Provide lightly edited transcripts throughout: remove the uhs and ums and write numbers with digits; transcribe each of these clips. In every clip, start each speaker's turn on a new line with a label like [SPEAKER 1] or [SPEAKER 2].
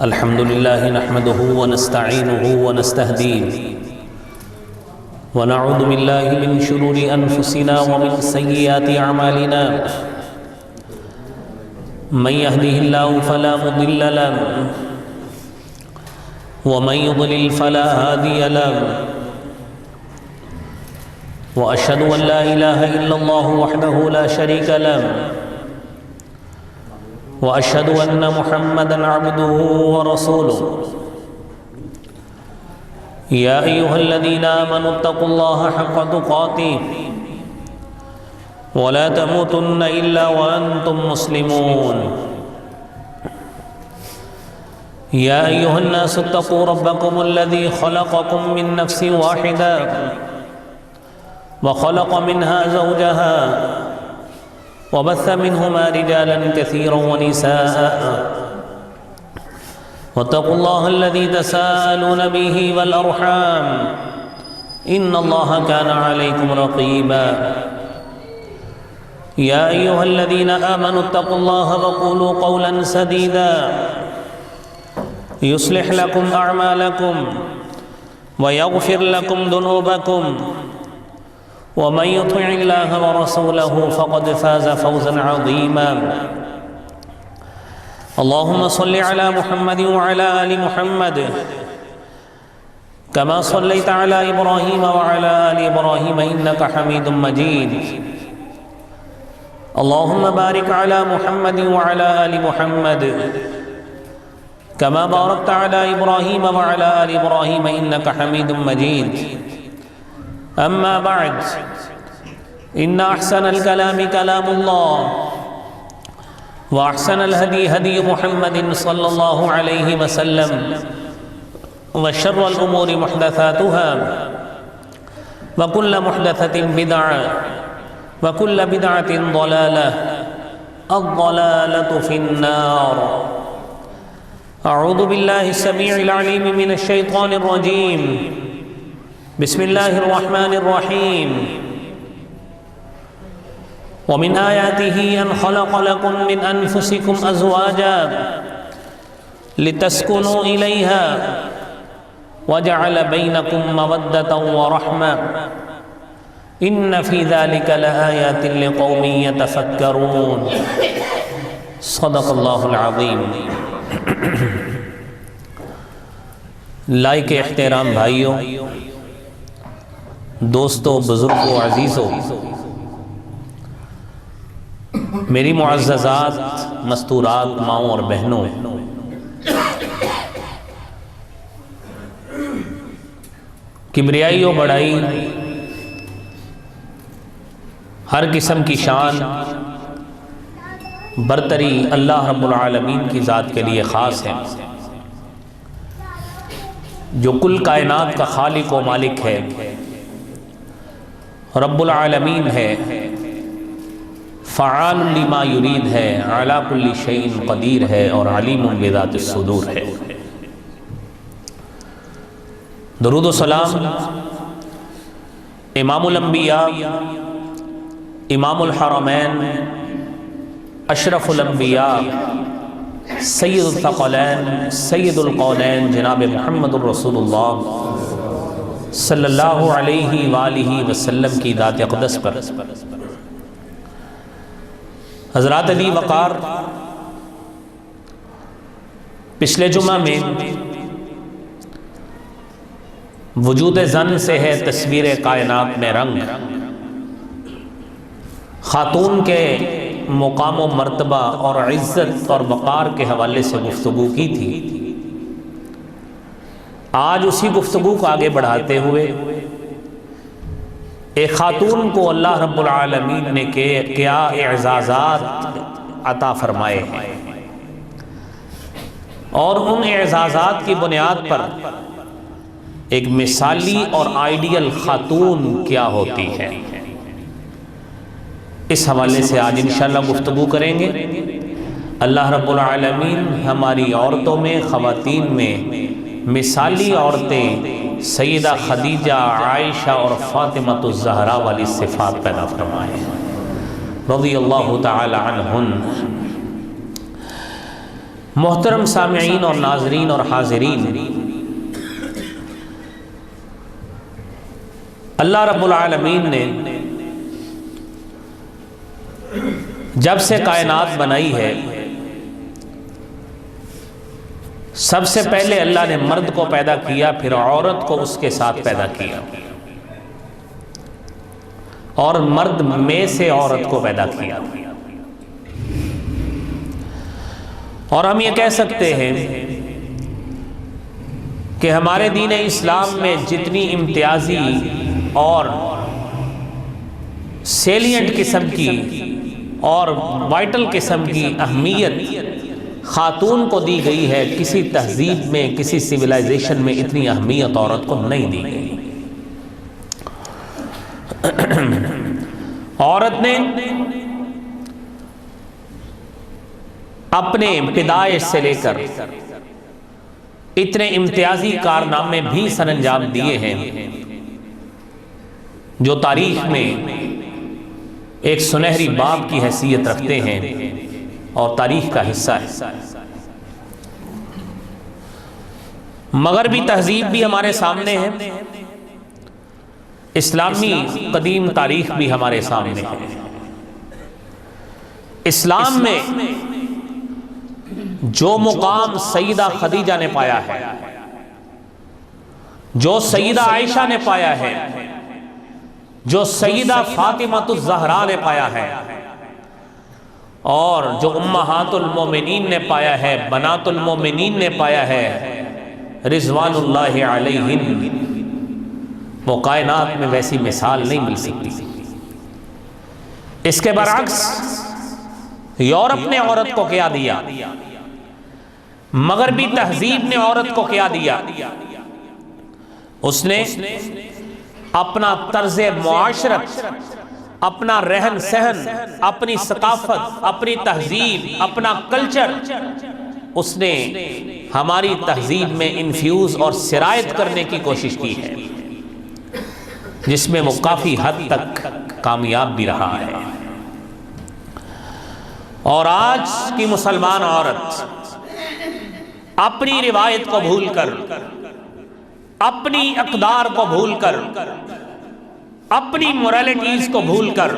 [SPEAKER 1] الحمد لله نحمده ونستعينه ونستهديه ونعوذ بالله من شرور أنفسنا ومن سيئات أعمالنا من يهده الله فلا مضل له ومن يضلل فلا هادي له وأشهد أن لا إله إلا الله وحده لا شريك له وأشهد أن محمدًا عبده ورسوله يا أيها الذين آمنوا اتقوا الله حق تقاته ولا تموتن إلا وأنتم مسلمون يا أيها الناس اتقوا ربكم الذي خلقكم من نفس واحدة وخلق منها زوجها وبث منهما رجالا كثيرا ونساء واتقوا الله الذي تساءلون به والأرحام إن الله كان عليكم رقيبا يا أيها الذين آمنوا اتقوا الله وقولوا قولا سديدا يصلح لكم أعمالكم ويغفر لكم ذنوبكم ومن يطع الله ورسوله فقد فاز فوزا عظيما اللهم صل على محمد وعلى آل محمد كما صليت على إبراهيم وعلى آل إبراهيم إنك حميد مجيد اللهم بارك على محمد وعلى آل محمد كما باركت على إبراهيم وعلى آل إبراهيم إنك حميد مجيد أما بعد إن أحسن الكلام كلام الله وأحسن الهدي هدي محمد صلى الله عليه وسلم وشر الأمور محدثاتها وكل محدثة بدعة وكل بدعة ضلالة الضلالة في النار أعوذ بالله السميع العليم من الشيطان الرجيم بسم الله الرحمن الرحيم ومن آياته أن خلق لكم من أنفسكم أزواجا لتسكنوا إليها وجعل بينكم مودة ورحمة إن في ذلك لآيات لقوم يتفكرون صدق الله العظيم لائق احترام بھائیوں، دوستو، بزرگوں، عزیزوں، میری معززات مستورات ماؤں اور بہنوں، کبریائی و بڑائی، ہر قسم کی شان برتری اللہ رب العالمین کی ذات کے لیے خاص ہے، جو کل کائنات کا خالق و مالک ہے، رب العالمین ہے، فعال لما یرید ہے، علی کل شیء قدیر ہے اور علیم بذات الصدور ہے۔ درود و سلام امام الانبیاء، امام الحرمین، اشرف الانبیاء، سید الثقلین، سید القولین، جناب محمد الرسول اللہ صلی اللہ علیہ وآلہ وسلم کی ذات اقدس پر۔ حضرات علی وقار، پچھلے جمعہ میں وجود زن سے ہے تصویر کائنات میں رنگ، خاتون کے مقام و مرتبہ اور عزت اور وقار کے حوالے سے گفتگو کی تھی۔ آج اسی گفتگو کو آگے بڑھاتے ہوئے ایک خاتون کو اللہ رب العالمین نے کیا اعزازات عطا فرمائے ہیں، اور ان اعزازات کی بنیاد پر ایک مثالی اور آئیڈیل خاتون کیا ہوتی ہے، اس حوالے سے آج انشاءاللہ گفتگو کریں گے۔ اللہ رب العالمین ہماری عورتوں میں، خواتین میں مثالی عورتیں سیدہ خدیجہ، عائشہ اور فاطمہ الزہرا والی صفات پیدا فرمائے رضی اللہ تعالی عنہن۔ محترم سامعین اور ناظرین اور حاضرین، اللہ رب العالمین نے جب سے کائنات بنائی ہے، سب سے پہلے اللہ نے مرد کو پیدا کیا، پھر عورت کو اس کے ساتھ پیدا کیا، اور مرد میں سے عورت کو پیدا کیا۔ اور ہم یہ کہہ سکتے ہیں کہ ہمارے دین اسلام میں جتنی امتیازی اور سیلینٹ قسم کی اور وائٹل قسم کی اہمیت خاتون کو دی گئی ہے، کسی تہذیب میں، کسی سویلائزیشن میں اتنی اہمیت عورت کو نہیں دی گئی۔ عورت نے اپنے پیدائش سے لے کر اتنے امتیازی کارنامے بھی سر انجام دیے ہیں جو تاریخ میں ایک سنہری باب کی حیثیت رکھتے ہیں اور تاریخ کا حصہ ہے۔ مغربی تہذیب بھی ہمارے سامنے ہے، اسلامی قدیم تاریخ بھی ہمارے سامنے ہے۔ اسلام میں جو مقام سیدہ خدیجہ نے پایا ہے، جو سیدہ عائشہ نے پایا ہے، جو سیدہ فاطمہ الزہرا نے پایا ہے، اور جو امہات المومنین نے پایا ہے، بنات المومنین نے پایا ہے رضوان اللہ علیہن، وہ کائنات میں ویسی مثال نہیں مل سکتی۔ اس کے برعکس یورپ نے عورت کو کیا دیا، مغربی تہذیب نے عورت کو کیا دیا؟ اس نے اپنا طرز معاشرت، اپنا رہن سہن، اپنی ثقافت، اپنی تہذیب، اپنا کلچر، اس نے ہماری تہذیب میں انفیوز اور سرایت کرنے کی کوشش کی ہے، جس میں وہ کافی حد تک کامیاب بھی رہا ہے۔ اور آج کی مسلمان عورت اپنی روایت کو بھول کر، اپنی اقدار کو بھول کر، اپنی موریلٹیز کو بھول کر،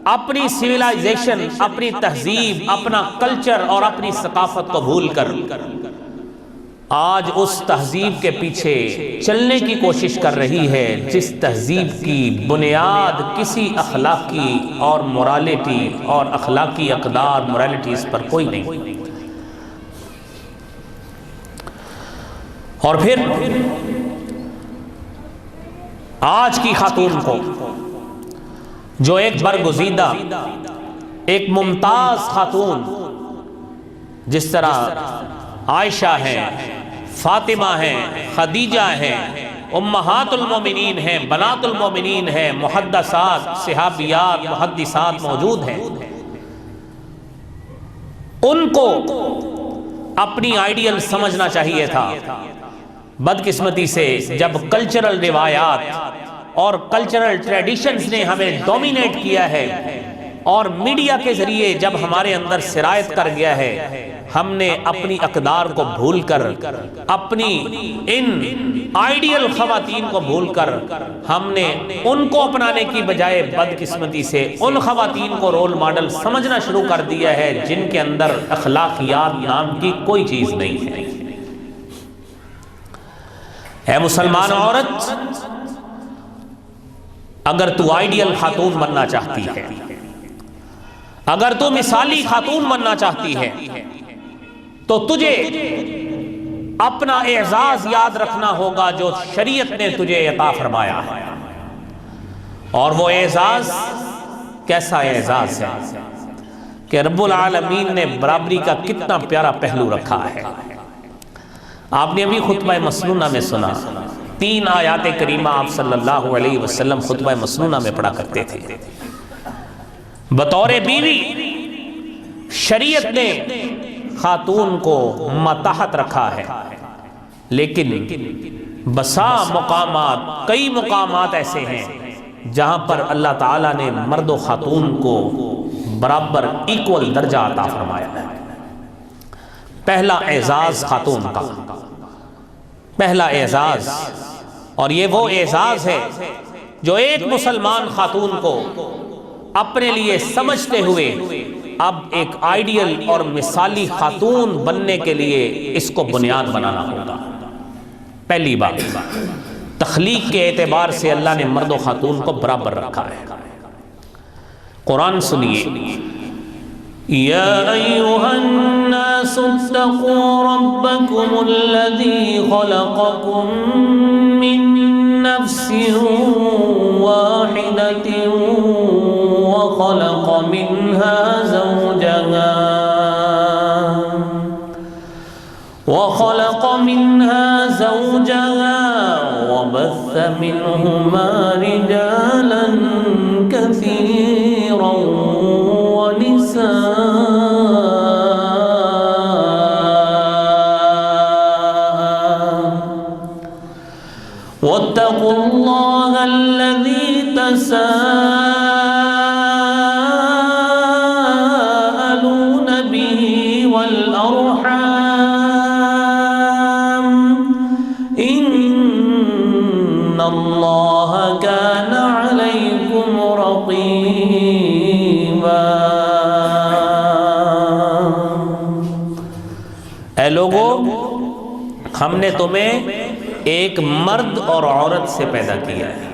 [SPEAKER 1] اپنی سویلائزیشن، اپنی تہذیب، اپنا کلچر اور اپنی ثقافت کو بھول کر آج اس تہذیب کے پیچھے چلنے کی کوشش کر رہی ہے جس تہذیب کی بنیاد کسی اخلاقی اور مورالیٹی اور اخلاقی اقدار موریلٹیز پر کوئی نہیں۔ اور پھر آج کی خاتون کو، جو ایک برگزیدہ، ایک ممتاز خاتون، جس طرح عائشہ ہیں، فاطمہ ہیں، خدیجہ ہیں، امہات المومنین ہیں، بنات المومنین ہیں، محدثات، صحابیات، محدثات موجود ہیں، ان کو اپنی آئیڈیل سمجھنا چاہیے تھا۔ بدقسمتی سے جب کلچرل روایات اور کلچرل ٹریڈیشنز نے ہمیں ڈومینیٹ کیا ہے اور میڈیا کے ذریعے جب ہمارے اندر سرایت کر گیا ہے، ہم نے اپنی اقدار کو بھول کر، اپنی ان آئیڈیل خواتین کو بھول کر، ہم نے ان کو اپنانے کی بجائے بدقسمتی سے ان خواتین کو رول ماڈل سمجھنا شروع کر دیا ہے جن کے اندر اخلاقیات نام کی کوئی چیز نہیں ہے۔ اے مسلمان عورت، اگر تو آئیڈیل خاتون بننا چاہتی ہے، اگر تو مثالی خاتون بننا چاہتی ہے، تو تجھے اپنا اعزاز یاد رکھنا ہوگا جو شریعت نے تجھے عطا فرمایا ہے۔ اور وہ اعزاز کیسا اعزاز ہے کہ رب العالمین نے برابری کا کتنا پیارا پہلو رکھا ہے۔ آپ نے ابھی خطبہ مسنونہ میں سنا، 3 آیات کریمہ آپ صلی اللہ علیہ وسلم خطبہ مسنونہ میں پڑھا کرتے تھے۔ بطور بیوی شریعت نے خاتون کو متحت رکھا ہے، لیکن بسا مقامات، کئی مقامات ایسے ہیں جہاں پر اللہ تعالیٰ نے مرد و خاتون کو برابر ایکول درجہ عطا فرمایا ہے۔ پہلا اعزاز خاتون کا، پہلا اعزاز، اور یہ وہ اعزاز ہے جو ایک مسلمان خاتون کو اپنے لیے سمجھتے ہوئے اب ایک آئیڈیل اور مثالی خاتون بننے کے لیے اس کو بنیاد بنانا ہوگا۔ پہلی بات، تخلیق کے اعتبار سے اللہ نے مرد و خاتون کو برابر رکھا ہے۔ قرآن سنیے، یا ایھا الناس اتقوا ربکم الذی خلقکم من نفس واحدۃ وخلق منها زوجها وبث منهما رجالا كثيرا ونساء واتقوا الله الذي تساءلون به والأرحام إن الله كان عليكم رقيبا۔ اے لوگو، ہم نے تمہیں ایک مرد اور عورت سے پیدا کیا ہے۔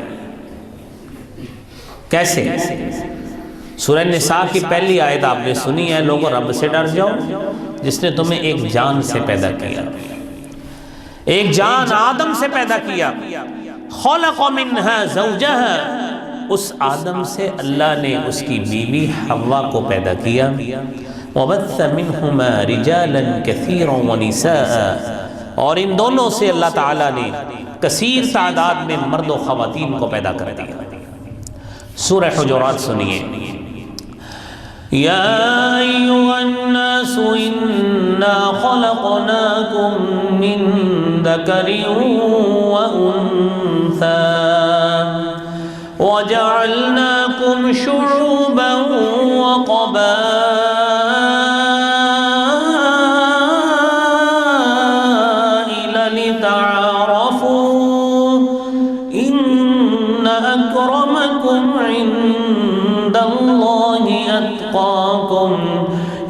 [SPEAKER 1] کیسے؟ سورہ نساء کی پہلی آیت آپ نے سنی ہے، لوگوں رب سے ڈر جاؤ جس نے تمہیں ایک جان سے پیدا کیا، ایک جان آدم سے پیدا کیا۔ خلق منها زوجها، اس آدم سے اللہ نے اس کی بیوی حوا کو پیدا کیا۔ وبث منهما رجالا كثيرا ونساء، اور ان دونوں سے اللہ تعالیٰ نے کثیر تعداد میں مرد و خواتین کو پیدا کر دیا۔ سورہ حجرات سنیے، یا ایھا الناس انا خلقناکم من ذکر وانثی وجعلناکم شعوبا وقبائل لتعارفوا ان اکرمکم عند اللہ اتقاکم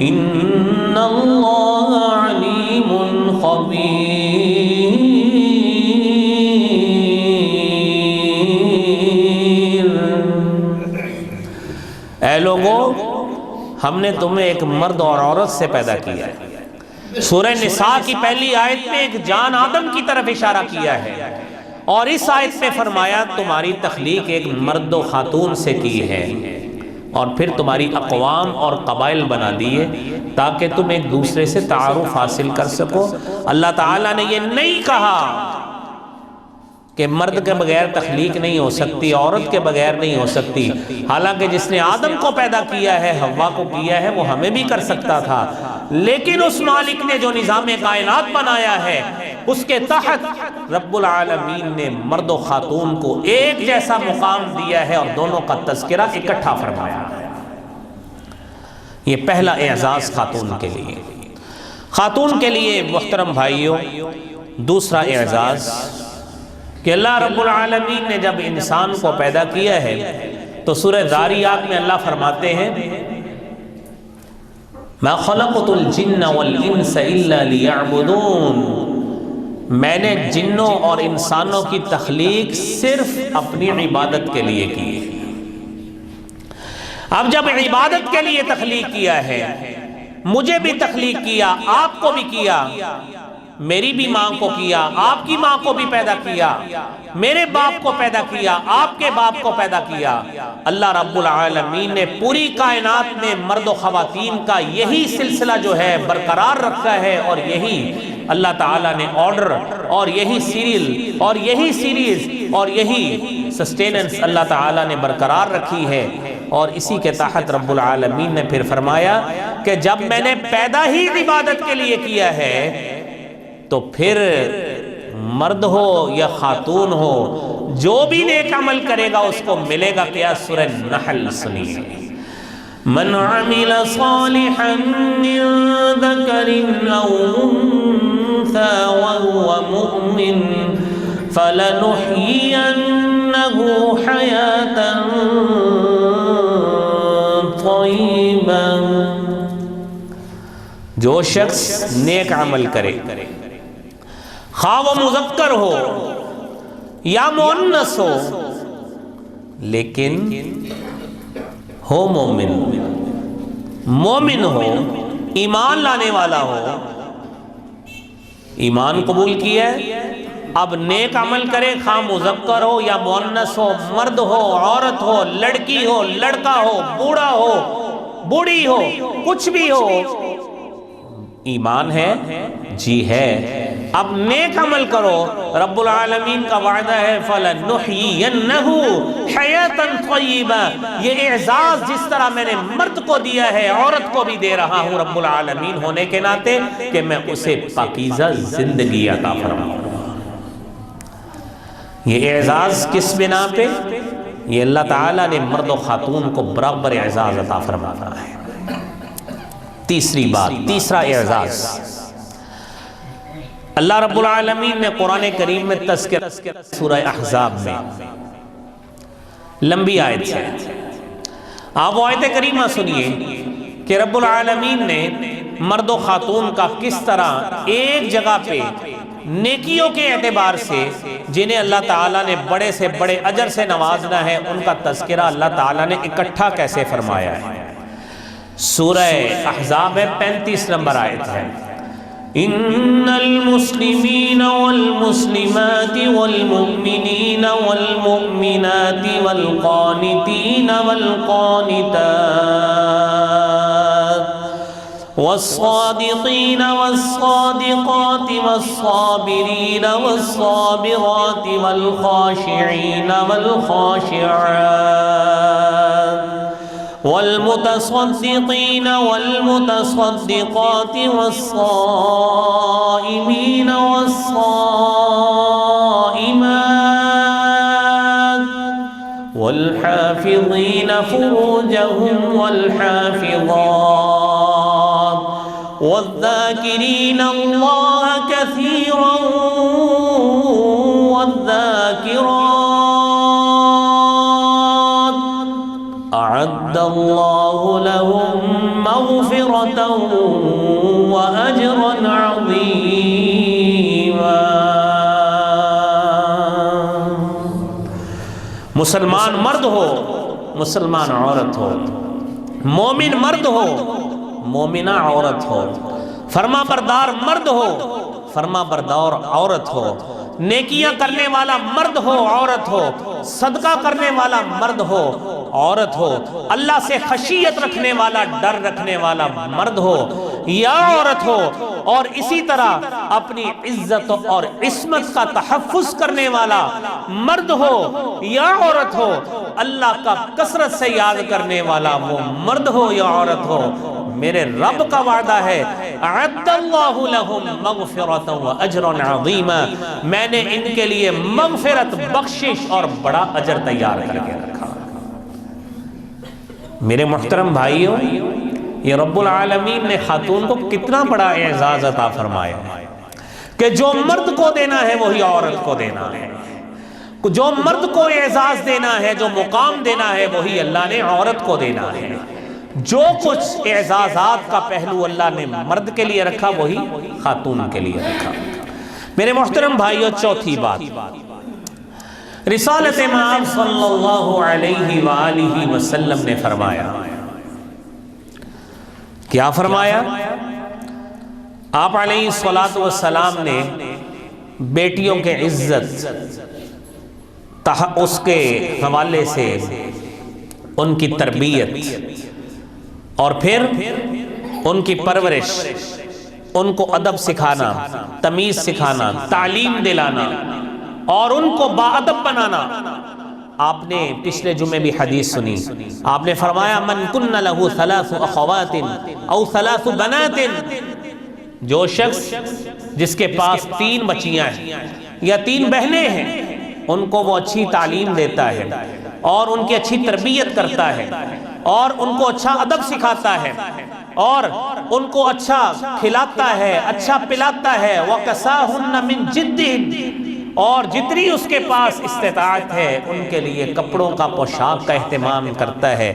[SPEAKER 1] ان اللہ علیم خبیر۔ اے لوگو، ہم نے تمہیں ایک مرد اور عورت سے پیدا کیا ہے۔ سورہ نساء کی پہلی آیت میں ایک جان آدم کی طرف اشارہ کیا ہے، اور اس آیت میں فرمایا تمہاری تخلیق ایک مرد و خاتون سے کی ہے، اور پھر تمہاری اقوام اور قبائل بنا دیے تاکہ تم ایک دوسرے سے تعارف حاصل کر سکو۔ اللہ تعالیٰ نے یہ نہیں کہا کہ مرد کے بغیر تخلیق نہیں ہو سکتی، عورت کے بغیر نہیں ہو سکتی، حالانکہ جس نے آدم کو پیدا کیا ہے، حوا کو کیا ہے، وہ ہمیں بھی کر سکتا تھا، لیکن اس مالک نے جو نظام کائنات بنایا ہے اس کے تحت رب العالمین نے مرد و خاتون کو ایک جیسا مقام دیا ہے اور دونوں کا تذکرہ اکٹھا فرمایا ہے۔ یہ پہلا اعزاز خاتون کے لیے۔ خاتون کے لیے محترم بھائیوں، دوسرا اعزاز کہ اللہ رب العالمین نے جب انسان کو پیدا کیا ہے تو سورہ ذاریات میں اللہ فرماتے ہیں ما خلقت الجن والانس الا لیعبدون، میں نے جنوں اور انسانوں کی تخلیق صرف اپنی عبادت کے لیے کی ہے۔ اب جب عبادت کے لیے تخلیق کیا ہے، مجھے بھی تخلیق کیا، آپ کو بھی کیا، میری بھی ماں کو کیا، آپ کی ماں کو بھی پیدا کیا، میرے باپ کو پیدا کیا، آپ کے باپ کو پیدا کیا۔ اللہ رب العالمین نے پوری کائنات میں مرد و خواتین کا یہی سلسلہ جو ہے برقرار رکھا ہے، اور یہی اللہ تعالیٰ نے آرڈر اور یہی سیریل اور یہی سیریز اور یہی سسٹیننس اللہ تعالیٰ نے برقرار رکھی ہے۔ اور اسی کے تحت رب العالمین نے پھر فرمایا کہ جب میں نے پیدا ہی عبادت کے لیے کیا ہے تو پھر مرد ہو یا خاتون ہو، جو بھی نیک عمل کرے گا اس کو ملے گا کیا؟ سورہ نحل سنیے، من عمل صالحا من ذكر أو أنثى وهو مؤمن فلنحيينه حياة طيبة. جو شخص نیک عمل کرے، خواہ وہ مذکر ہو یا مؤنث ہو، لیکن ہو مومن ہو، ایمان لانے والا ہو، ایمان قبول کیا ہے، اب نیک عمل کرے، خواہ مذکر ہو یا مؤنث ہو، مرد ہو، عورت ہو، لڑکی ہو، لڑکا ہو، بوڑھا ہو، بوڑھی ہو، کچھ بھی ہو، ایمان ہے جی ہے، اب نیک عمل کرو. رب العالمین کا وعدہ ہے فَلَنُحْيِيَنَّهُ حَيَاةً طَيِّبَةً. یہ اعزاز جس طرح میں نے مرد کو دیا ہے، عورت کو بھی دے رہا ہوں رب العالمین ہونے کے ناطے، کہ میں اسے پاکیزہ زندگی عطا فرماؤں. یہ اعزاز کس بنا پہ؟ یہ اللہ تعالیٰ نے مرد و خاتون کو برابر اعزاز عطا فرمانا ہے. تیسری بات، تیسرا اعزاز، اللہ رب العالمین نے قرآن کریم میں تذکرہ سورہ احزاب میں، لمبی آیت ہے، آپ وہ آیت کریمہ سنیے کہ رب العالمین نے مرد و خاتون کا کس طرح ایک جگہ پہ نیکیوں کے اعتبار سے جنہیں اللہ تعالیٰ نے بڑے سے بڑے اجر سے نوازنا ہے، ان کا تذکرہ اللہ تعالیٰ نے اکٹھا کیسے فرمایا ہے. سورہ احزاب 35 نمبر آیت ہے، ان المسلمین والمسلمات والمؤمنین والمؤمنات والقانتین والقانتات والصادقین والصادقات والصابرین والصابرات والخاشعین والخاشعات والمتصدقین والمتصدقات والصائمین والصائمات والحافظین فروجهم والحافظات والذاکرین اللہ کثیرا والذاکرات أعد الله لهم مغفرة وأجرا عظيما. مسلمان مرد ہو، مسلمان عورت ہو، مومن مرد ہو، مومنہ عورت ہو، فرما بردار مرد ہو، فرما بردار عورت ہو، نیکیاں کرنے والا مرد ہو عورت ہو، صدقہ کرنے والا مرد ہو عورت ہو، اللہ سے خشیت رکھنے والا ڈر رکھنے والا مرد ہو یا عورت ہو، اور اسی طرح اپنی عزت اور عصمت کا تحفظ کرنے والا مرد ہو یا عورت ہو، اللہ کا کثرت سے یاد کرنے والا وہ مرد ہو یا عورت ہو، میرے رب کا وعدہ ہے اعد اللہ لہم مغفرۃ واجرا عظیما، میں نے ان کے لیے مغفرت، بخشش اور بڑا اجر تیار کر کے رکھا. میرے محترم بھائیوں، یہ رب العالمین نے خاتون کو کتنا بڑا اعزاز عطا فرمایا ہے کہ جو مرد کو دینا ہے وہی عورت کو دینا ہے، جو مرد کو اعزاز دینا ہے، جو مقام دینا ہے وہی اللہ نے عورت کو دینا ہے. جو کچھ اعزازات کا پہلو اللہ نے مرد کے لیے رکھا وہی خاتون کے لیے رکھا. میرے محترم بھائیوں، چوتھی بات، رسالت امام صلی اللہ علیہ وآلہ وسلم نے فرمایا. کیا فرمایا؟ آپ علیہ السلام نے بیٹیوں کے عزت اس کے حوالے سے ان کی تربیت اور پھر ان کی پرورش، ان کو ادب سکھانا، تمیز سکھانا، تعلیم دلانا اور ان کو باادب بنانا. آپ نے پچھلے جمعے بھی حدیث سنی، آپ نے فرمایا من کن لہ ثلاث اخوات او ثلاث بنات، جو شخص جس کے پاس 3 بچیاں ہیں یا 3 بہنیں ہیں، ان کو وہ اچھی تعلیم دیتا ہے، اور ان کی اچھی تربیت کرتا ہے اور ان کو اچھا ادب سکھاتا ہے اور ان کو اچھا کھلاتا ہے، اچھا پلاتا ہے، وَكَسَاهُنَّ مِن جِدِّهِ، اور جتنی اس کے پاس استطاعت ہے ان کے لیے کپڑوں کا پوشاک کا اہتمام کرتا ہے۔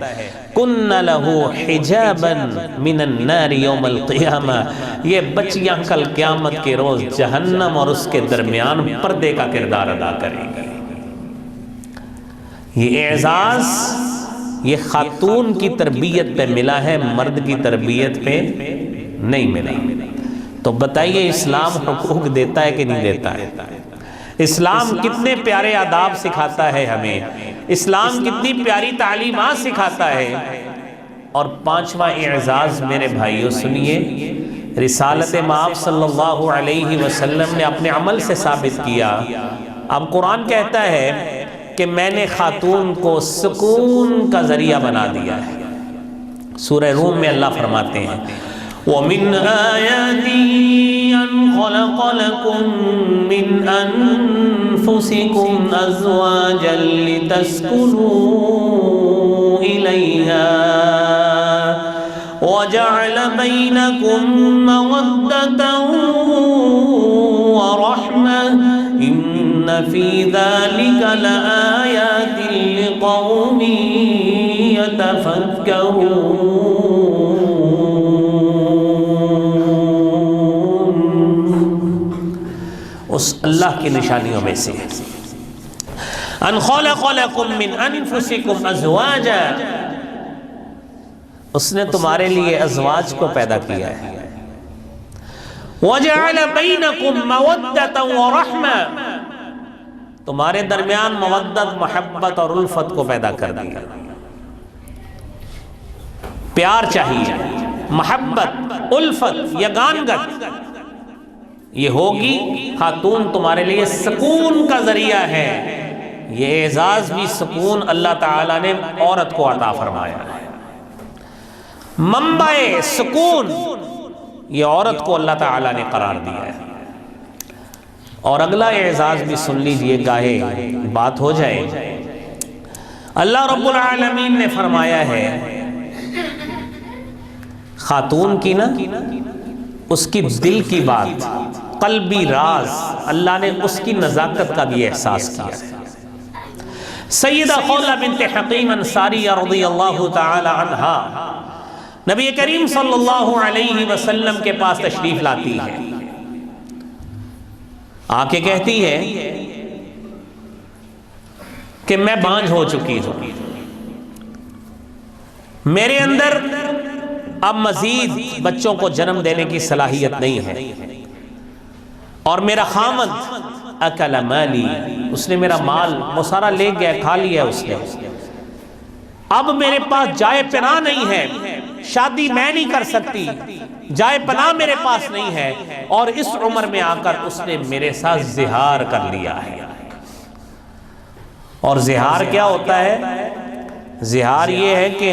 [SPEAKER 1] كُنَّ لَهُ حِجَابًا مِنَ النَّارِ يَوْمَ الْقِيَامَةِ، یہ بچیاں کل قیامت کے روز جہنم اور اس کے درمیان پردے کا کردار ادا کریں گی۔ یہ اعزاز یہ خاتون کی تربیت پہ ملا ہے، مرد کی تربیت پہ نہیں ملا۔ تو بتائیے اسلام حقوق دیتا ہے کہ نہیں دیتا ہے؟ اسلام کتنے پیارے آداب سکھاتا ہے ہمیں، اسلام کتنی پیاری تعلیمات سکھاتا ہے۔ اور پانچواں اعزاز میرے بھائیوں سنیے، رسالت مآب صلی اللہ علیہ وسلم نے اپنے عمل سے ثابت کیا۔ اب قرآن کہتا ہے کہ میں نے خاتون کو سکون کا ذریعہ بنا دیا ہے۔ سورہ روم میں اللہ فرماتے ہیں وَمِنْ آيَاتِهِ أَنْ خَلَقَ لَكُم مِّنْ أَنفُسِكُمْ أَزْوَاجًا لِتَسْكُنُوا إِلَيْهَا وَجَعَلَ بَيْنَكُم مَّوَدَّةً وَرَحْمَةً إِنَّ فِي ذَلِكَ لَآيَاتٍ لِقَوْمٍ يَتَفَكَّرُونَ۔ اس اللہ کی نشانیوں میں سے ان خلق لکم من انفسکم ازواجا، اس نے تمہارے لیے ازواج کو پیدا کیا ہے۔ وَجَعَلَ بَيْنَكُمْ مَوَدَّةً وَرَحْمَةً، تمہارے درمیان مودت، محبت اور الفت کو پیدا کر دیا۔ پیار چاہیے، محبت، الفت، یگانگت، یہ ہوگی خاتون تمہارے لیے سکون کا ذریعہ ہے۔ یہ اعزاز بھی سکون اللہ تعالیٰ نے عورت کو عطا فرمایا ہے۔ منبع سکون یہ عورت کو اللہ تعالیٰ نے قرار دیا ہے۔ اور اگلا اعزاز بھی سن لیجئے، گاہے بات ہو جائے۔ اللہ رب العالمین نے فرمایا ہے خاتون کی نا اس کی دل کی بات، قلبی راز، اللہ نے اس کی نزاکت کا بھی احساس کیا۔ سیدہ خولہ بنت حکیم انصاریہ رضی اللہ تعالی عنہا نبی کریم صلی اللہ علیہ وسلم کے پاس تشریف لاتی ہے، آ کے کہتی ہے کہ میں بانجھ ہو چکی ہوں، میرے اندر اب مزید بچوں کو جنم دینے کی صلاحیت نہیں ہے، اور میرا خامد اکل مالی، اس نے میرا مال وہ سارا لے گیا، کھا لیا اس نے، اب میرے پاس جائے پناہ نہیں ہے، شادی میں نہیں کر سکتی، جائے پناہ میرے پاس نہیں ہے، اور اس عمر میں آ کر اس نے میرے ساتھ زہار کر لیا ہے۔ اور زہار کیا ہوتا ہے؟ زہار یہ ہے کہ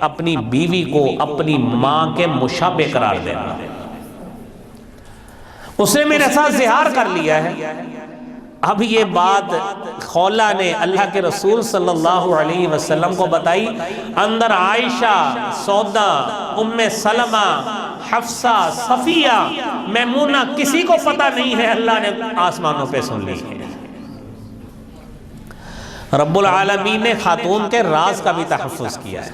[SPEAKER 1] اپنی بیوی کو اپنی ماں کے مشابہ قرار دینا۔ اس نے میرے ساتھ زہار کر لیا ہے۔ اب یہ بات خولہ نے اللہ کے رسول صلی اللہ علیہ وسلم کو بتائی۔ اندر عائشہ، سودا، ام سلمہ، حفصہ، صفیہ، میمونہ، کسی کو پتہ نہیں ہے، اللہ نے آسمانوں پہ سن لی ہے۔ رب العالمین نے خاتون کے راز کا بھی تحفظ کیا ہے،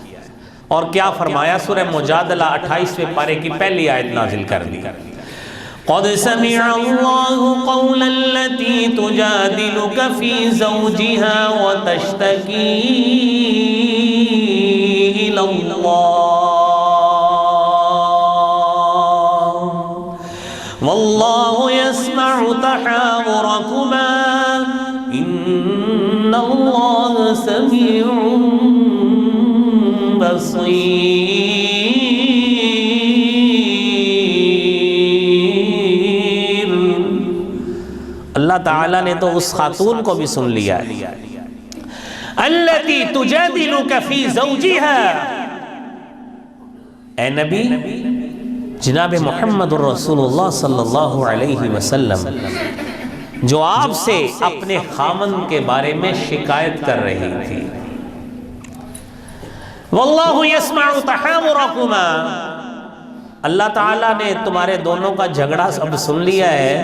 [SPEAKER 1] اور کیا فرمایا؟ سورہ مجادلہ 28ویں پارے کی پہلی آیت نازل کر دی۔ قد سمع اللہ قول التي تجادلك في زوجها وتشتكي إلى الله والله يسمع تحاوركما إن الله سميع بصير۔ اللہ تعالیٰ نے تو اس خاتون کو بھی سن لیا ہے۔ الَّتِي تُجَادِلُكَ فِي زَوْجِهَا، اے نبی جناب محمد الرسول اللہ صلی اللہ علیہ وسلم جو آپ سے اپنے خامن کے بارے میں شکایت کر رہی تھی، واللہ یسمع تحاورکما، اللہ تعالیٰ نے تمہارے دونوں کا جھگڑا اب سن لیا ہے،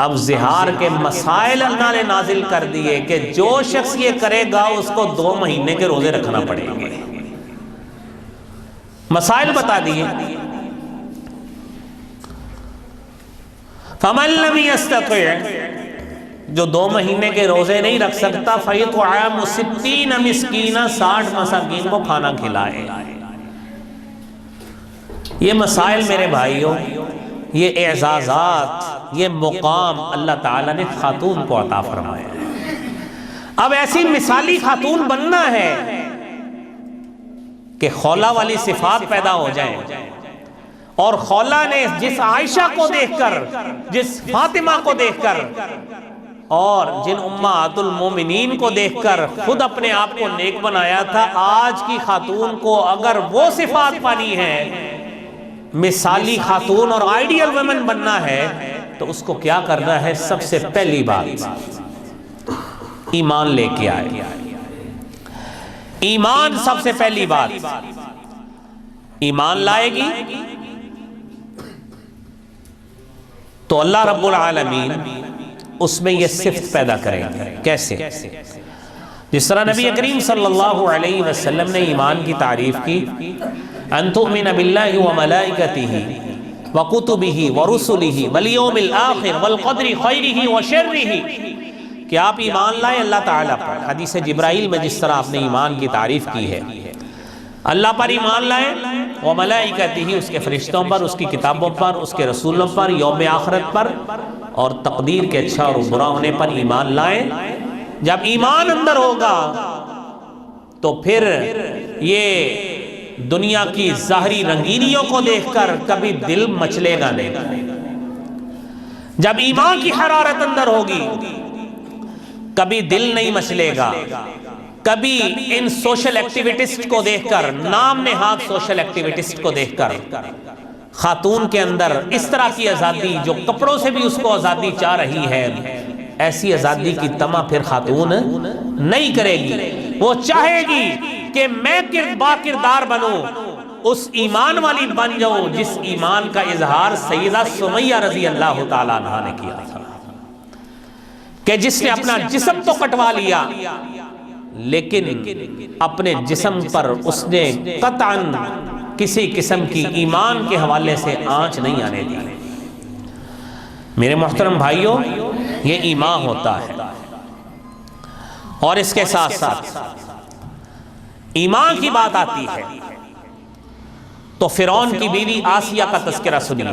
[SPEAKER 1] اب زہار کے مسائل اللہ نے نازل کر دیے کہ جو شخص یہ کرے گا اس کو 2 مہینے کے روزے رکھنا پڑیں گے، مسائل بتا دیے۔ فَمَن لَّمْ يَسْتَطِعْ، جو 2 مہینے کے روزے نہیں رکھ سکتا، فَيُطْعِمُ 60 مسکینہ، 60 مساکین کو کھانا کھلائے۔ یہ مسائل میرے بھائیوں، یہ اعزازات، یہ مقام اللہ تعالیٰ نے خاتون کو عطا فرمایا ہے۔ اب ایسی مثالی خاتون بننا ہے کہ خولا والی صفات پیدا ہو جائیں، اور خولا نے جس عائشہ کو دیکھ کر، جس فاطمہ کو دیکھ کر، اور جن امہات المومنین کو دیکھ کر خود اپنے آپ کو نیک بنایا تھا، آج کی خاتون کو اگر وہ صفات پانی ہے، مثالی خاتون اور آئیڈیل ویمن بننا ہے، تو اس کو کیا کرنا ہے؟ سب سے پہلی بات ایمان لے کے آئے۔ ایمان سب سے پہلی بات، ایمان لائے گی تو اللہ رب العالمین اس میں یہ صفت پیدا کریں گے۔ کیسے؟ جس طرح نبی کریم صلی اللہ علیہ وسلم نے ایمان کی تعریف کی، ان تؤمن باللہ وملائکتہ وکتبہ ورسلہ والیوم الآخر والقدر خیرہ وشرہ، کہ آپ ایمان لائیں اللہ تعالیٰ پر۔ حدیث جبرائیل میں جس طرح آپ نے ایمان کی تعریف کی ہے، اللہ پر ایمان لائیں، وملائکتہ، اس کے فرشتوں پر، اس کی کتابوں پر، اس کے رسولوں پر، یوم آخرت پر، اور تقدیر کے اچھا اور برا ہونے پر ایمان لائیں۔ جب ایمان اندر ہوگا تو پھر یہ دنیا کی ظاہری رنگینیوں کو دیکھ کر کبھی دل مچلے گا نہیں۔ جب ایمان کی حرارت اندر ہوگی کبھی دل نہیں مچلے گا، کبھی ان سوشل ایکٹیویٹسٹ کو دیکھ کر، نام نہاد سوشل ایکٹیویٹسٹ کو دیکھ کر، خاتون کے اندر اس طرح کی آزادی جو کپڑوں سے بھی اس کو آزادی چاہ رہی ہے، ایسی آزادی کی طمع پھر خاتون نہیں کرے گی۔ وہ چاہے گی کہ میں با کردار بنوں، اس ایمان والی بن جاؤں جس ایمان کا اظہار سیدہ سمیہ رضی اللہ تعالیٰ عنہا نے کیا تھا، کہ جس نے اپنا جسم تو کٹوا لیا لیکن اپنے جسم پر اس نے قطعاً کسی قسم کی ایمان کے حوالے سے آنچ نہیں آنے دی۔ میرے محترم بھائیوں، یہ ایمان ہوتا ہے، اور اس کے ساتھ ساتھ ایمان کی بات آتی ہے تو فرعون کی بیوی آسیہ کا تذکرہ سنیے،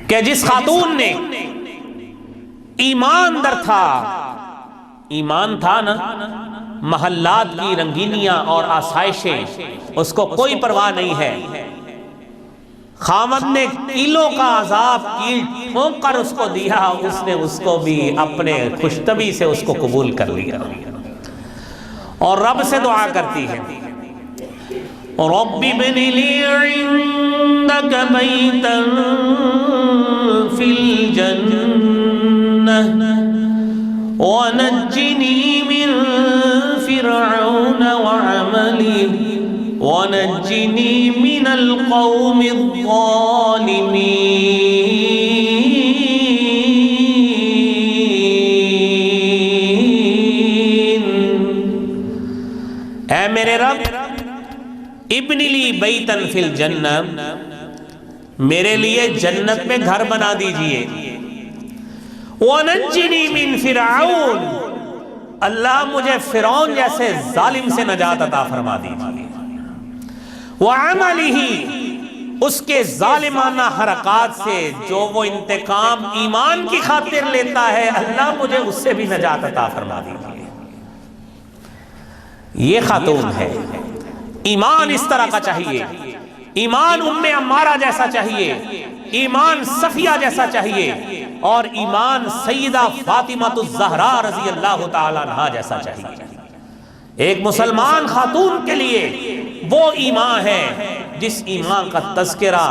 [SPEAKER 1] کہ جس خاتون نے ایمان در تھا، ایمان تھا نا، محلات کی رنگینیاں اور آسائشیں اس کو کوئی پرواہ نہیں ہے، خامد نے کیلوں کا عذاب کیل ٹھونک کر اس کو دیا، اس نے اس کو بھی اپنے خوشطبی سے اس کو قبول کر لیا، اور رب سے دعا کرتی ہے، رب ابن لی عندک بیتا فی الجنہ ونجنی من فرعون وعملی ونجنی من القوم الظالمین۔ اے میرے رب، ابن لی بیتن فی الجنہ، میرے لیے جنت میں گھر بنا دیجئے، وَنَجِّنِي مِن فِرْعَوْنَ، اللہ مجھے فرعون جیسے ظالم سے نجات عطا فرما دیجئے، وَعَمَلِهِ، اس کے ظالمانہ حرکات سے جو وہ انتقام ایمان کی خاطر لیتا ہے، اللہ مجھے اس سے بھی نجات عطا فرما دیجئے۔ یہ خاتون ہے، ایمان اس طرح کا چاہیے، ایمان ام عمارہ جیسا چاہیے، ایمان صفیہ جیسا چاہیے، اور ایمان سیدہ فاطمہ الزہراء رضی اللہ تعالیٰ عنہا جیسا چاہیے۔ ایک مسلمان خاتون کے لیے وہ ایمان ہے جس ایمان کا تذکرہ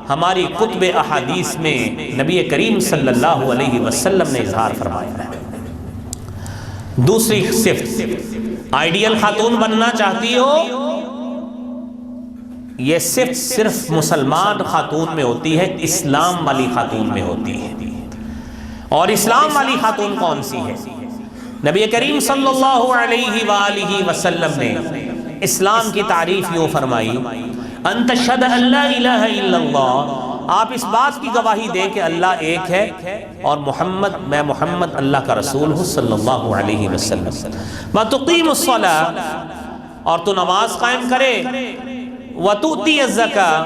[SPEAKER 1] ہماری کتب احادیث میں نبی کریم صلی اللہ علیہ وسلم نے اظہار فرمایا ہے۔ دوسری صفت، آئیڈیل خاتون بننا چاہتی ہو، یہ صرف مسلمان خاتون میں ہوتی ہے، اسلام والی خاتون میں ہوتی ہے۔ اور اسلام والی خاتون کون سی ہے؟ نبی کریم صلی اللہ علیہ وآلہ وسلم نے اسلام کی تعریف یوں فرمائی، ان تشہد ان لا الہ الا اللہ، آپ اس بات کی گواہی دے کہ اللہ ایک ہے اور میں محمد اللہ کا رسول ہوں صلی اللہ علیہ وسلم، وتقیم الصلاۃ، اور تو نماز قائم کرے، وتؤتی الزکاۃ،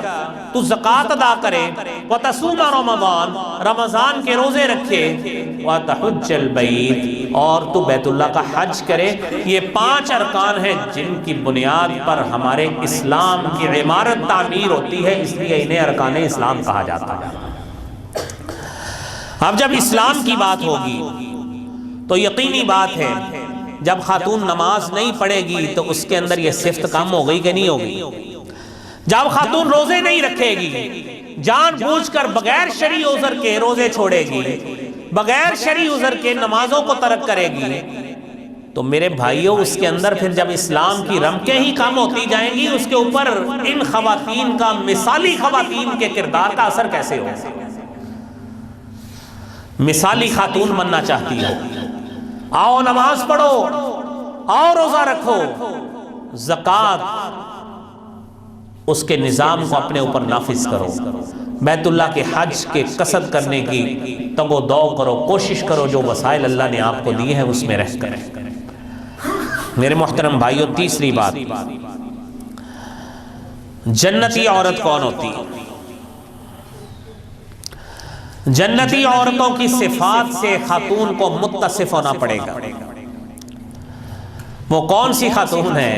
[SPEAKER 1] تو زکوٰۃ ادا کرے، وتصوم رمضان، رمضان کے روزے رکھے، وتحج البیت، اور تو بیت اللہ کا حج کرے۔ یہ 5 ارکان ہیں جن کی بنیاد پر ہمارے اسلام کی عمارت تعمیر ہوتی ہے، اس لیے انہیں ارکان اسلام کہا جاتا ہے۔ اب جب اسلام کی بات ہوگی تو یقینی بات ہے جب خاتون نماز نہیں پڑھے گی تو اس کے اندر یہ صفت کم ہو گئی کہ نہیں ہوگی؟ جب خاتون روزے نہیں رکھے گی، جان بوجھ کر بغیر شرعی عذر کے روزے چھوڑے گی، بغیر شرعی عذر کے نمازوں کو ترک کرے گی، تو میرے بھائیوں اس کے اندر پھر جب اسلام کی رمقیں ہی کم ہوتی جائیں گی، اس کے اوپر ان خواتین کا، مثالی خواتین کے کردار کا اثر کیسے ہوگا؟ مثالی خاتون بننا چاہتی ہو، آؤ نماز پڑھو، آؤ روزہ رکھو، زکوٰۃ اس کے نظام کو اپنے اوپر نافذ کرو، بیت اللہ کے حج کے قصد کرنے کی تگ و دو کرو، کوشش کرو، جو وسائل اللہ نے آپ کو دیے ہیں اس میں رہ کر۔ میرے محترم بھائیوں، تیسری بات، جنتی عورت کون ہوتی ہے؟ جنتی عورتوں کی صفات سے خاتون کو متصف ہونا پڑے گا۔ وہ کون سی خاتون ہے؟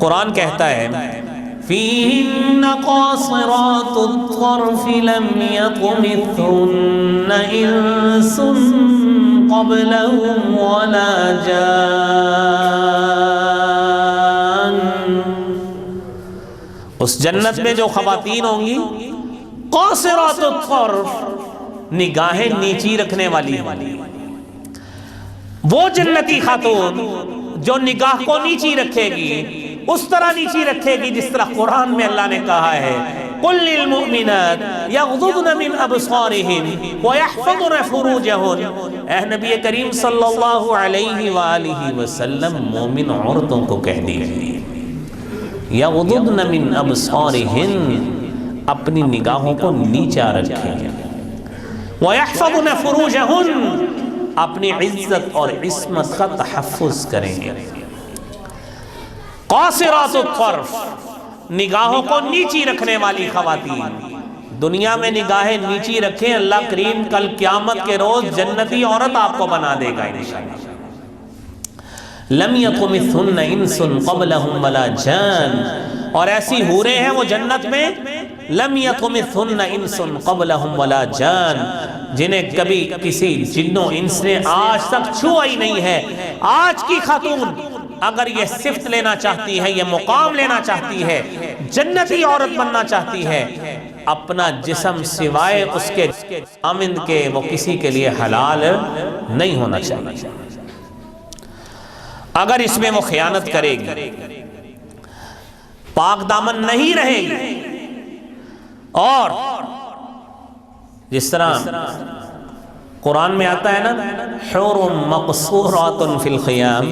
[SPEAKER 1] قرآن کہتا ہے فِيهِنَّ قَاصِرَاتُ الطَّرْفِ لَمْ يَطْمِثْهُنَّ إِنسٌ قَبْلَهُمْ وَلَا جَانٌّ۔ اس جنت میں جو خواتین ہوں گی، قاصرات الطرف، نگاہیں نیچی رکھنے والی، وہ جنتی خاتون جو نگاہ کو نیچی رکھے گی، اس طرح نیچی رکھے گی جس طرح قرآن میں اللہ نے کہا ہے قُلْ لِلْمُؤْمِنَاتِ يَغْضُضْنَ مِنْ أَبْصَارِهِنَّ وَيَحْفَظْنَ فُرُوجَهُنَّ۔ اے نبی کریم صلی اللہ علیہ وآلہ وسلم مومن عورتوں کو کہہ دیجئے يَغْضُضْنَ مِنْ أَبْصَارِهِنَّ، اپنی نگاہوں کو نیچا رکھیں، وَيَحْفَظْنَ فُرُوجَهُنَّ، اپنی عزت اور عصمت کا تحفظ کریں گے۔ قاصرات الطرف، نگاہوں کو نیچی رکھنے والی خواتین، دنیا میں نگاہیں نیچی رکھیں، اللہ کریم کل قیامت کے روز جنتی عورت آپ کو بنا دے گا انشاءاللہ۔ لم يطمثهن انس قبلهم ولا جان، اور ایسی حوریں ہیں وہ جنت میں، لم يطمثهن انس قبلهم ولا جان، جنہیں کبھی کسی جنوں انس نے آج تک چھوا ہی نہیں ہے۔ آج کی خاتون اگر یہ صفت لینا چاہتی ہے، یہ مقام لینا چاہتی ہے، جنتی عورت بننا چاہتی ہے، اپنا جسم سوائے اس کے آمند کے وہ کسی کے لیے حلال نہیں ہونا چاہیے۔ اگر اس میں وہ خیانت کرے گی، پاک دامن نہیں رہے گی، اور جس طرح قرآن میں آتا ہے نا حور مقصورات فی الخیام،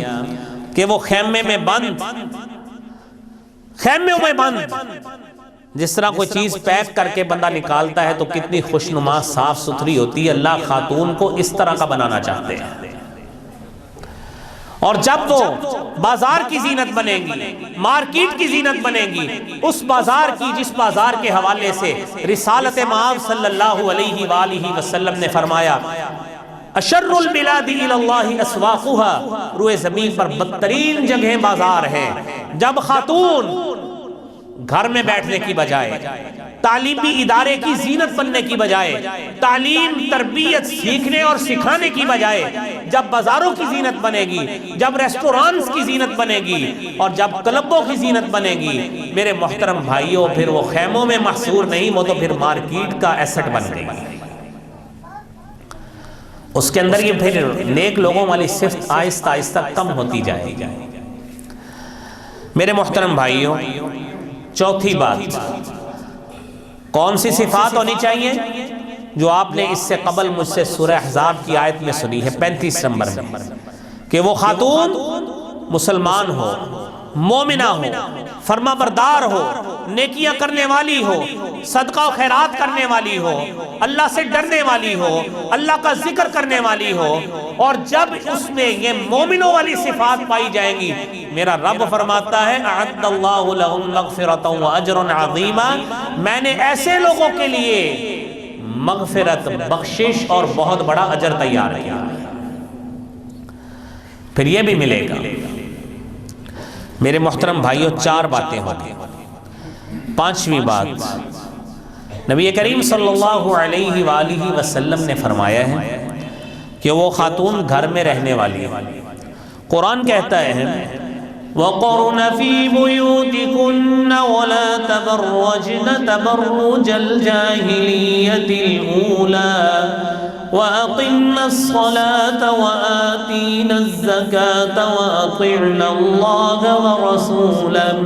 [SPEAKER 1] کہ وہ خیمے میں بند، خیموں میں بند، جس طرح کوئی چیز پیک کر کے بندہ نکالتا ہے تو کتنی خوشنما صاف ستھری ہوتی ہے، اللہ خاتون کو اس طرح کا بنانا چاہتے ہیں۔ اور جب وہ بازار کی زینت بنے گی، مارکیٹ کی زینت بنے گی، اس بازار کی جس بازار کے حوالے سے رسالت مآب صلی اللہ علیہ وآلہ وسلم نے فرمایا اشر البلاد الی اللہ اسواقها، روئے زمین پر بدترین جگہیں بازار ہیں۔ جب خاتون گھر میں بیٹھنے کی بجائے، تعلیمی ادارے کی زینت بننے کی بجائے، تعلیم تربیت سیکھنے اور سکھانے کی بجائے جب بازاروں کی زینت بنے گی، جب ریسٹورانٹس کی زینت بنے گی، اور جب کلبوں کی زینت بنے گی، میرے محترم بھائیوں، پھر وہ خیموں میں محصور نہیں، وہ تو پھر مارکیٹ کا ایسٹ بن گئی۔ اس کے اندر یہ پھر نیک لوگوں والی صفت آہستہ آہستہ کم ہوتی جائے گی۔ میرے محترم بھائیوں، چوتھی بات، کون سی صفات ہونی چاہیے جو آپ نے اس سے قبل مجھ سے سورہ احزاب کی آیت میں سنی ہے 35 نمبر میں، کہ وہ خاتون مسلمان ہو، مومنہ ہو، فرما بردار ہو، نیکیاں کرنے والی ہو، صدقہ و خیرات کرنے والی ہو، اللہ سے ڈرنے والی ہو، اللہ کا ذکر کرنے والی ہو، اور جب اس میں یہ مومنوں والی صفات پائی جائیں گی، میرا رب فرماتا ہے اعد اللہ لہم مغفرۃ واجر عظیما، میں نے ایسے لوگوں کے لیے مغفرت، بخشش اور بہت بڑا اجر تیار کیا۔ پھر یہ بھی ملے گا۔ میرے محترم بھائیوں، 4 باتیں ہوں گی۔ 5ویں بات، نبی کریم صلی اللہ علیہ وآلہ وسلم نے فرمایا ہے کہ وہ خاتون گھر میں رہنے والی ہے۔ قرآن کہتا ہے وَقَرْنَ فِي بُيُوتِكُنَّ وَلَا تَبَرَّجْنَ تَبَرُّجَ الْجَاهِلِيَّةِ الْأُولَى وَأَقِمْنَ الصَّلَاةَ وَآتِينَ الزَّكَاةَ وَأَطِعْنَ اللَّهَ وَرَسُولَهُ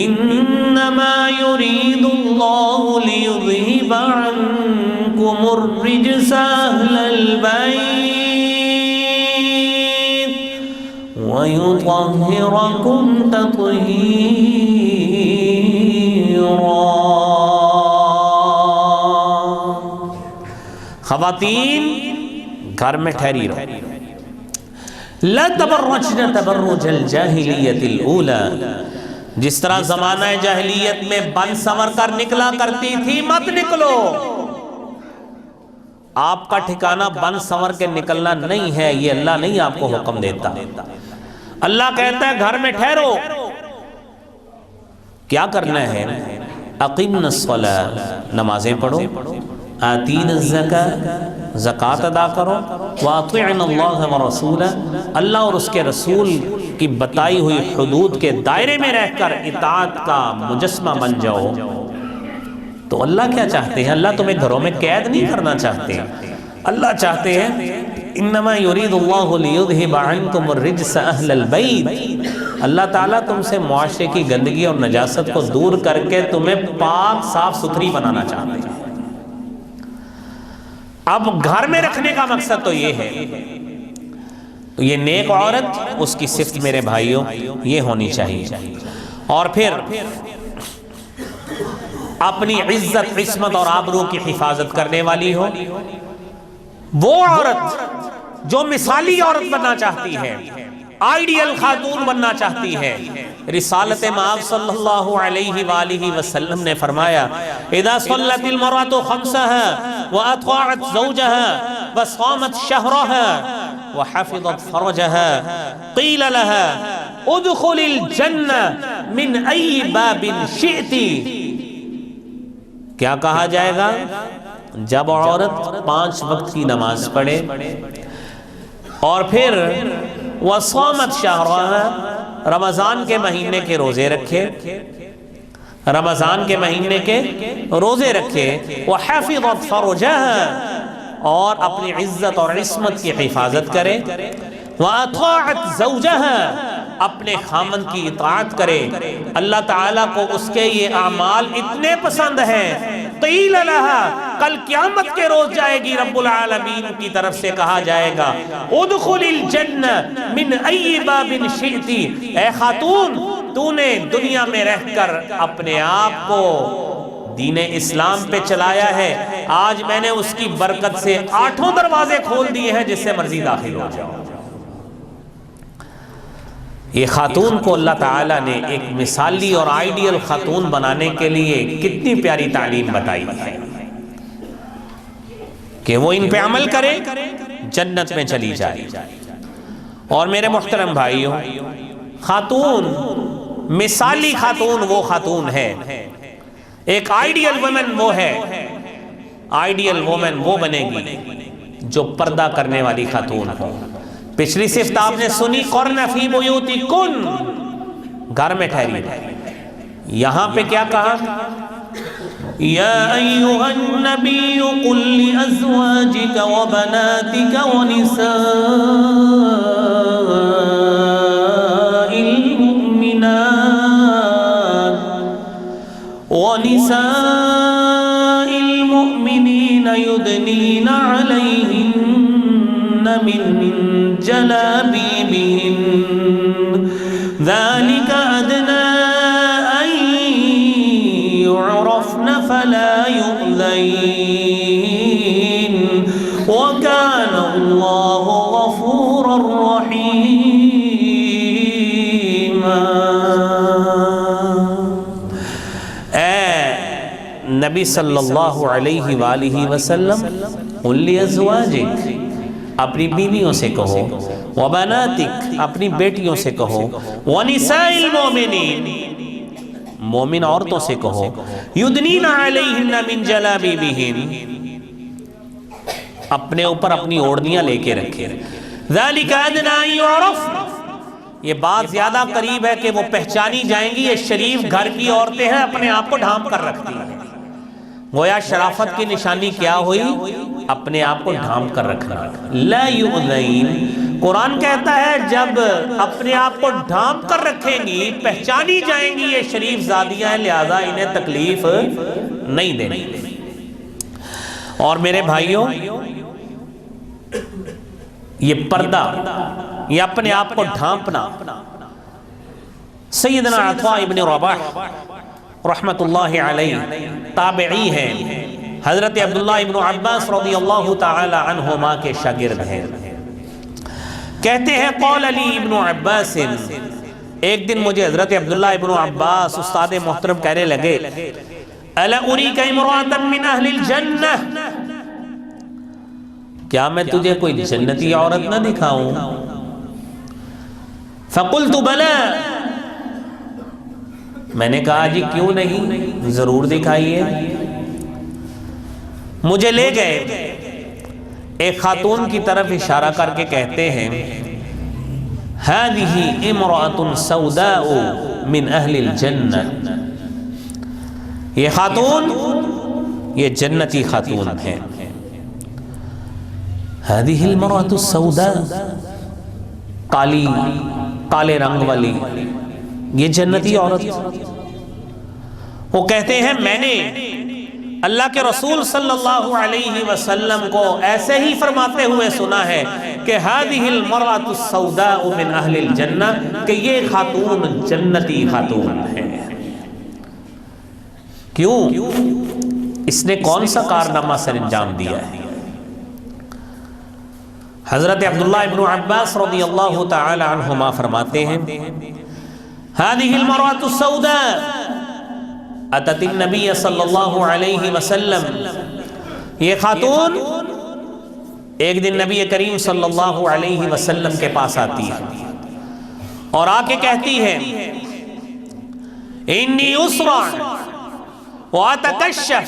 [SPEAKER 1] إِنَّمَا يُرِيدُ اللَّهُ لِيُذْهِبَ عَنكُمُ الرِّجْسَ أَهْلَ الْبَيْتِ وَيُطَهِّرَكُمْ تَطْهِيرًا۔ خواتین گھر میں ٹھہری رہو۔ لا تبرجن تبرج الجاہلیت الاولی، جس طرح زمانہ جاہلیت میں بن سنور کر نکلا کرتی تھی، مت نکلو۔ آپ کا ٹھکانہ بن سنور کے نکلنا نہیں ہے، یہ اللہ نہیں آپ کو حکم دیتا۔ اللہ کہتا ہے گھر میں ٹھہرو۔ کیا کرنا ہے؟ اقیمنا الصلاۃ، نمازیں پڑھو، آتین الزکاۃ، زکوٰۃ ادا کرو، واطعنا اللہ ورسولہ، اللہ اور اس کے رسول کی بتائی ہوئی حدود کے دائرے میں رہ کر اطاعت کا مجسمہ بن جاؤ۔ تو اللہ کیا چاہتے ہیں؟ اللہ تمہیں گھروں میں قید نہیں کرنا چاہتے، اللہ چاہتے ہیں انما یرید اللہ لیذھب عنکم الرجس اہل البیت، اللہ تعالیٰ تم سے معاشرے کی گندگی اور نجاست کو دور کر کے تمہیں پاک صاف ستھری بنانا چاہتے ہیں۔ اب گھر میں رکھنے کا مقصد تو یہ ہے، تو یہ نیک عورت، اس کی صفت میرے بھائیوں یہ ہونی چاہیے۔ اور پھر اپنی عزت، عصمت اور آبرو کی حفاظت کرنے والی ہو، وہ عورت جو مثالی عورت بننا چاہتی ہے، آئیڈیل خاتون بننا چاہتی ہے۔ رسالت مآب صلی اللہ علیہ وآلہ وسلم نے فرمایا اذا صلت المرأة خمسها وأطاعت زوجها وصامت شهرها وحفظت فرجها قيل لها ادخل الجنة من أي باب شئت۔ کیا کہا جائے گا؟ جب عورت 5 وقت کی نماز پڑھے اور پھر وصامت شہرها، رمضان کے مہینے کے روزے رکھے، رمضان کے مہینے کے روزے رکھے، وحفظت فرجها، اور اپنی عزت اور عصمت کی حفاظت کرے، وَأَطَاعَتْ زَوْجَهَا، اپنے خامن کی اطاعت کرے۔ اللہ تعالیٰ کو اس کے یہ اعمال اتنے پسند ہیں، قیل لها، کل قیامت کے روز جائے گی، رب العالمین کی طرف سے کہا جائے گا ادخل الجنہ من ای باب شئت، اے خاتون تو نے دنیا میں رہ کر اپنے آپ کو دین اسلام پہ چلایا ہے، آج میں نے اس کی برکت سے 8 دروازے کھول دیے ہیں، جس سے مرضی داخل ہو جاؤ۔ یہ خاتون کو اللہ تعالیٰ نے ایک مثالی اور آئیڈیل خاتون بنانے کے لیے کتنی پیاری تعلیم بتائی ہے کہ وہ ان پہ عمل کرے، جنت میں چلی جائے۔ اور میرے محترم بھائیوں، خاتون، مثالی خاتون وہ خاتون ہے، ایک آئیڈیل وومن وہ ہے، آئیڈیل وومن وہ بنے گی جو پردہ کرنے والی خاتون ہو۔ پچھلی صفت آپ نے سنی قرن فی بیوتکن، گھر میں ٹھہری۔ یہاں پہ کیا کہا؟ يا أيها النبي قل لأزواجك وبناتك ونساء المؤمنين يدنين عليهن من جلابيبهن ذلك أدنى أن يعرفن فلا يؤذين وكان الله غفورا رحيما۔ نبی صلی اللہ علیہ وآلہ وسلم قل لأزواجک، اپنی بیویوں سے کہو، وبناتک، اپنی بیٹیوں سے کہو، ونساء المؤمنین، مومن عورتوں سے کہو، یدنین علیہن من جلابیبہن، اپنے اوپر اپنی اوڑھنیاں لے کے رکھے، ذالک ادنی ان یعرفن، یہ بات زیادہ قریب ہے کہ وہ پہچانی جائیں گی۔ یہ شریف گھر کی عورتیں ہیں، اپنے آپ کو ڈھانپ کر رکھتی ہیں۔ گویا شرافت کی نشانی کیا ہوئی؟ اپنے آپ کو ڈھانپ کر رکھنا۔ لا یؤذین، قرآن کہتا ہے جب اپنے آپ کو ڈھانپ کر رکھیں گی، پہچانی جائیں گی یہ شریف زادیاں ہیں، لہذا انہیں تکلیف نہیں دینی۔ اور میرے بھائیوں، یہ پردہ، یہ اپنے آپ کو ڈھانپنا، سیدنا عطاء ابن رباح رحمت اللہ علیہ تابعی ہیں، حضرت عبداللہ ابن عباس رضی اللہ تعالی عنہما کے شاگرد ہیں۔ کہتے ہیں قال لی ابن عباس، ایک دن مجھے حضرت عبداللہ ابن عباس استاد محترم کہنے لگے، الا اریک امرأة من اہل الجنہ، کیا میں تجھے کوئی جنتی عورت نہ دکھاؤں؟ فقلت بلا، میں نے کہا جی کیوں نہیں، ضرور دکھائیے۔ مجھے لے گئے، ایک خاتون کی طرف اشارہ کر کے کہتے ہیں، هذه امرأة سوداء من اہل الجنہ، یہ خاتون، یہ جنتی خاتون ہے۔ هذه المرأة السوداء، کالی، کالے رنگ والی، یہ جنتی عورت۔ وہ کہتے ہیں میں نے اللہ کے رسول صلی اللہ علیہ وسلم کو ایسے ہی فرماتے ہوئے سنا ہے کہ هذه المرأة السوداء من اہل الجنہ، کہ یہ خاتون جنتی خاتون ہے۔ کیوں؟ اس نے کون سا کارنامہ سر انجام دیا ہے؟ حضرت عبداللہ ابن عباس رضی اللہ تعالی عنہما فرماتے ہیں، هذه المرأة السوداء اتت النبی صلی اللہ علیہ وسلم، یہ خاتون ایک دن نبی کریم صلی اللہ علیہ وسلم کے پاس آتی ہے اور آ کے کہتی ہے، انی اسرع واتکشف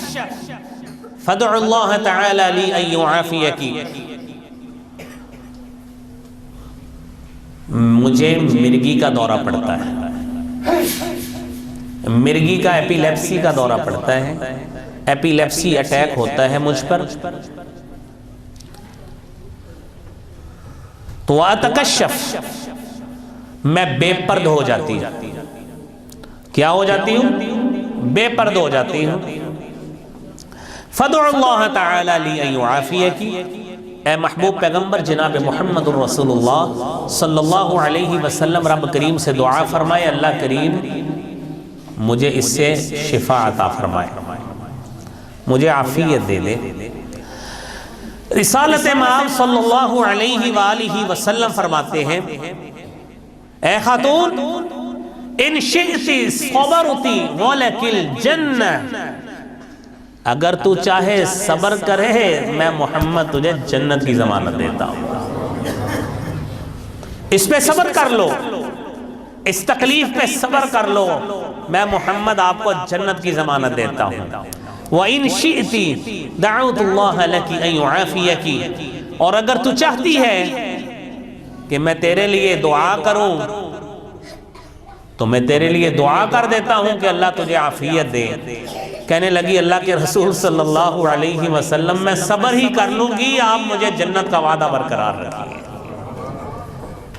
[SPEAKER 1] فادع اللہ تعالی لی ان یعافیکی، مجھے مرگی کا دورہ پڑتا ہے، مرگی کا ایپیلیپسی کا دورہ پڑتا ہے، ایپیلیپسی اٹیک ہوتا ہے مجھ پر، تو اتکشف، میں بے پرد ہو جاتی ہوں۔ کیا ہو جاتی ہوں؟ بے پرد ہو جاتی ہوں۔ فادع اللہ تعالی لی ان یعافیکی، اے محبوب پیغمبر جناب محمد الرسول اللہ صلی اللہ علیہ وسلم رب کریم سے دعا فرمائے، اللہ کریم مجھے اس سے شفا عطا فرمائے، مجھے عافیت دے دے۔ رسالت مآب صلی اللہ علیہ وآلہ وسلم فرماتے ہیں، اے خاتون ان شئتی صبرتی ولک الجنہ، اگر تو چاہے صبر کرے میں محمد تجھے جنت کی ضمانت دیتا ہوں، اس پہ صبر کر لو، اس تکلیف پہ صبر کر لو، میں محمد آپ کو جنت کی ضمانت دیتا ہوں۔ وَإِن شِئْتِ دَعُوتُ اللَّهَ لَكِ أَن يُعَافِيَكِ، اور اگر تو چاہتی ہے کہ میں تیرے لیے دعا کروں تو میں تیرے لیے دعا کر دیتا ہوں کہ اللہ تجھے عافیت دے۔ کہنے لگی اللہ کے رسول صلی اللہ علیہ وسلم میں صبر ہی کر لوں گی، آپ مجھے جنت کا وعدہ برقرار رکھیے،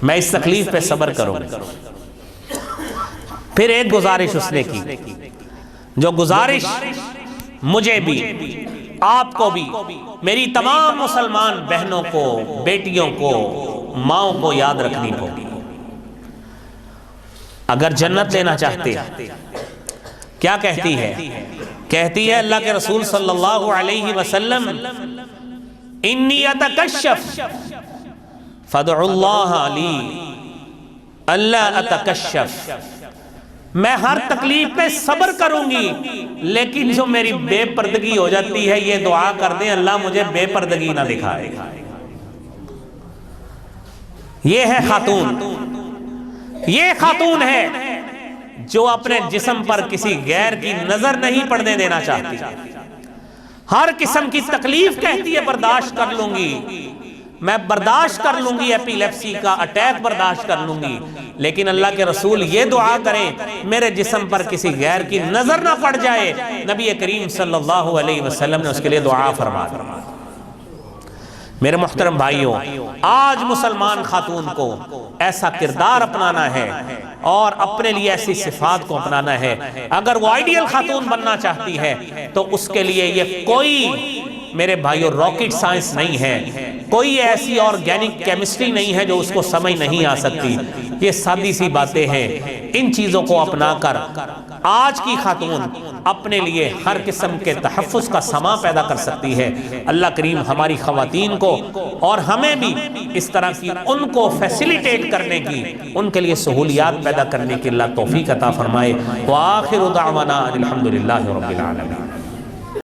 [SPEAKER 1] میں اس تکلیف پہ صبر کروں گا۔ پھر ایک گزارش اس نے کی، جو گزارش مجھے بھی، آپ کو بھی، میری تمام مسلمان بہنوں کو، بیٹیوں کو، ماؤں کو یاد رکھنی ہوگی۔ اگر جنت لینا چاہتے کیا کہتی ہے؟ کہتی ہے اللہ کے رسول صلی اللہ علیہ وسلم انی اتکشف فادعوا اللہ لی اللہ اتکشف، میں ہر تکلیف پہ صبر کروں گی، لیکن جو میری بے پردگی ہو جاتی ہے یہ دعا کر دیں اللہ مجھے بے پردگی نہ دکھائے۔ یہ ہے خاتون، یہ خاتون ہے جو اپنے جسم پر کسی غیر کی نظر نہیں پڑنے دینا چاہتی، ہر قسم کی تکلیف کہتی ہے برداشت کر لوں گی، میں برداشت کر لوں گی، ایپیلیپسی کا اٹیک برداشت کر لوں گی، لیکن اللہ کے رسول یہ دعا کریں میرے جسم پر کسی غیر کی نظر نہ پڑ جائے۔ نبی کریم صلی اللہ علیہ وسلم نے اس کے لیے دعا فرمایا۔ میرے محترم بھائیوں، آج مسلمان خاتون کو ایسا کردار اپنانا ہے اور اپنے لیے ایسی صفات کو اپنانا ہے۔ اگر وہ آئیڈیل خاتون بننا چاہتی ہے تو اس کے لیے یہ کوئی میرے بھائیوں راکٹ سائنس نہیں ہے، کوئی ایسی آرگینک کیمسٹری نہیں ہے جو اس کو سمجھ نہیں آ سکتی۔ یہ سادی سی باتیں ہیں، ان چیزوں کو اپنا کر آج کی خاتون اپنے لیے ہر قسم کے تحفظ کا سامان پیدا کر سکتی ہے۔ اللہ کریم ہماری خواتین کو اور ہمیں بھی اس طرح کی ان کو فیسیلیٹیٹ کرنے کی، ان کے لیے سہولیات پیدا کرنے کی اللہ توفیق عطا فرمائے۔ وآخر دعوانا الحمدللہ رب العالمین۔